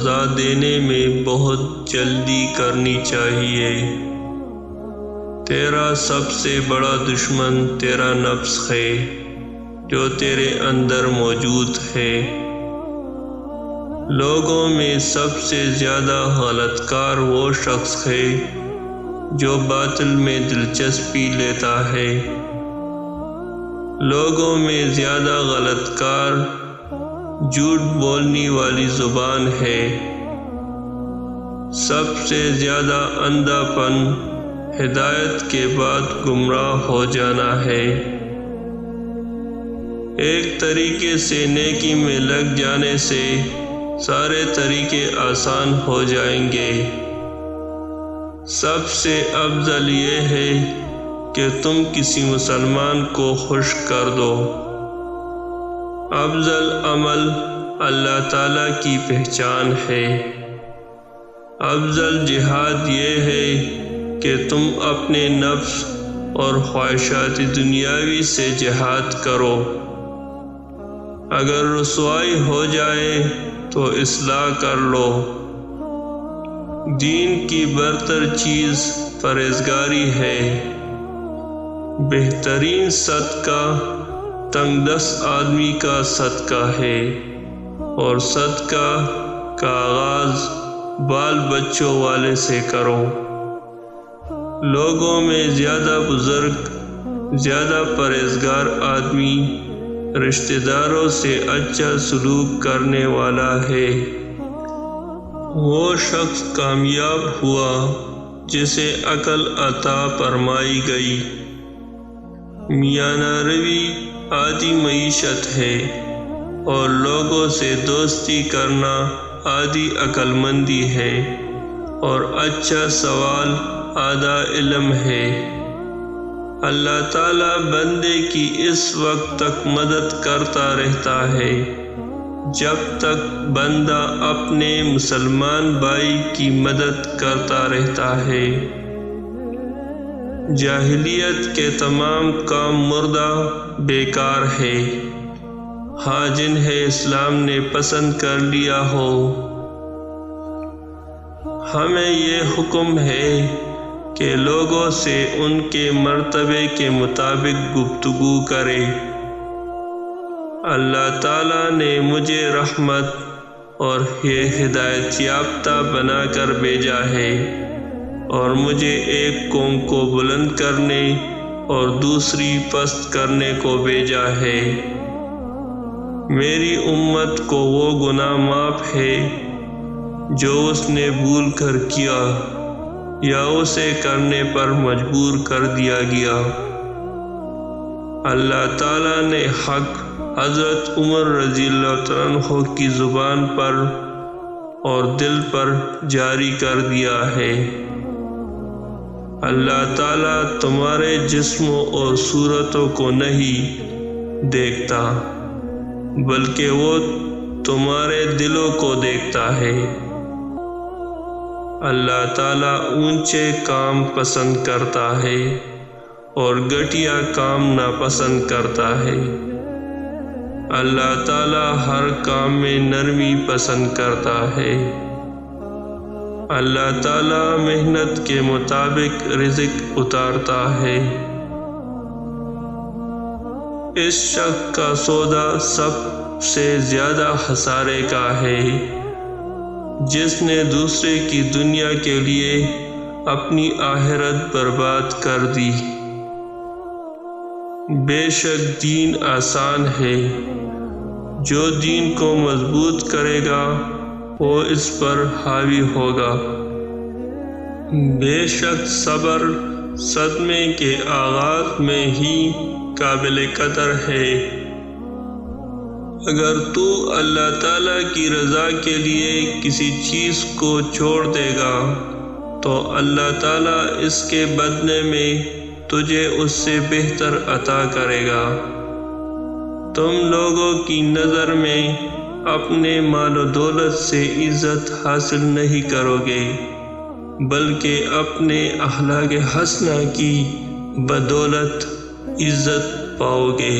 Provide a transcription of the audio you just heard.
سزا دینے میں بہت جلدی کرنی چاہیے۔ تیرا سب سے بڑا دشمن تیرا نفس ہے جو تیرے اندر موجود ہے۔ لوگوں میں سب سے زیادہ غلط کار وہ شخص ہے جو باطل میں دلچسپی لیتا ہے۔ لوگوں میں زیادہ غلط کار جھوٹ بولنے والی زبان ہے۔ سب سے زیادہ اندھا پن ہدایت کے بعد گمراہ ہو جانا ہے۔ ایک طریقے سے نیکی میں لگ جانے سے سارے طریقے آسان ہو جائیں گے۔ سب سے افضل یہ ہے کہ تم کسی مسلمان کو خوش کر دو۔ افضل عمل اللہ تعالیٰ کی پہچان ہے۔ افضل جہاد یہ ہے کہ تم اپنے نفس اور خواہشات دنیاوی سے جہاد کرو۔ اگر رسوائی ہو جائے تو اصلاح کر لو۔ دین کی برتر چیز پرہیزگاری ہے۔ بہترین صدقہ تنگ دست آدمی کا صدقہ ہے، اور صدقہ کا آغاز بال بچوں والے سے کرو۔ لوگوں میں زیادہ بزرگ، زیادہ پرہیزگار آدمی رشتہ داروں سے اچھا سلوک کرنے والا ہے۔ وہ شخص کامیاب ہوا جسے عقل عطا فرمائی گئی۔ میانہ روی عادی معیشت ہے، اور لوگوں سے دوستی کرنا عادی عقل مندی ہے، اور اچھا سوال آدھا علم ہے۔ اللہ تعالیٰ بندے کی اس وقت تک مدد کرتا رہتا ہے جب تک بندہ اپنے مسلمان بھائی کی مدد کرتا رہتا ہے۔ جاہلیت کے تمام کام مردہ بیکار ہے، ہاں جنہیں اسلام نے پسند کر لیا ہو۔ ہمیں یہ حکم ہے کہ لوگوں سے ان کے مرتبے کے مطابق گفتگو کرے۔ اللہ تعالیٰ نے مجھے رحمت اور یہ ہدایت یافتہ بنا کر بھیجا ہے، اور مجھے ایک قوم کو بلند کرنے اور دوسری پست کرنے کو بھیجا ہے۔ میری امت کو وہ گناہ معاف ہے جو اس نے بھول کر کیا یا اسے کرنے پر مجبور کر دیا گیا۔ اللہ تعالیٰ نے حق حضرت عمر رضی اللہ عنہ کی زبان پر اور دل پر جاری کر دیا ہے۔ اللہ تعالیٰ تمہارے جسموں اور صورتوں کو نہیں دیکھتا، بلکہ وہ تمہارے دلوں کو دیکھتا ہے۔ اللہ تعالیٰ اونچے کام پسند کرتا ہے اور گھٹیا کام ناپسند کرتا ہے۔ اللہ تعالیٰ ہر کام میں نرمی پسند کرتا ہے۔ اللہ تعالیٰ محنت کے مطابق رزق اتارتا ہے۔ اس شخص کا سودا سب سے زیادہ خسارے کا ہے جس نے دوسرے کی دنیا کے لیے اپنی آخرت برباد کر دی۔ بے شک دین آسان ہے، جو دین کو مضبوط کرے گا وہ اس پر حاوی ہوگا۔ بے شک صبر صدمے کے آغاز میں ہی قابل قدر ہے۔ اگر تو اللہ تعالیٰ کی رضا کے لیے کسی چیز کو چھوڑ دے گا تو اللہ تعالیٰ اس کے بدلے میں تجھے اس سے بہتر عطا کرے گا۔ تم لوگوں کی نظر میں اپنے مال و دولت سے عزت حاصل نہیں کرو گے، بلکہ اپنے اخلاق حسنہ کی بدولت عزت پاؤ گے۔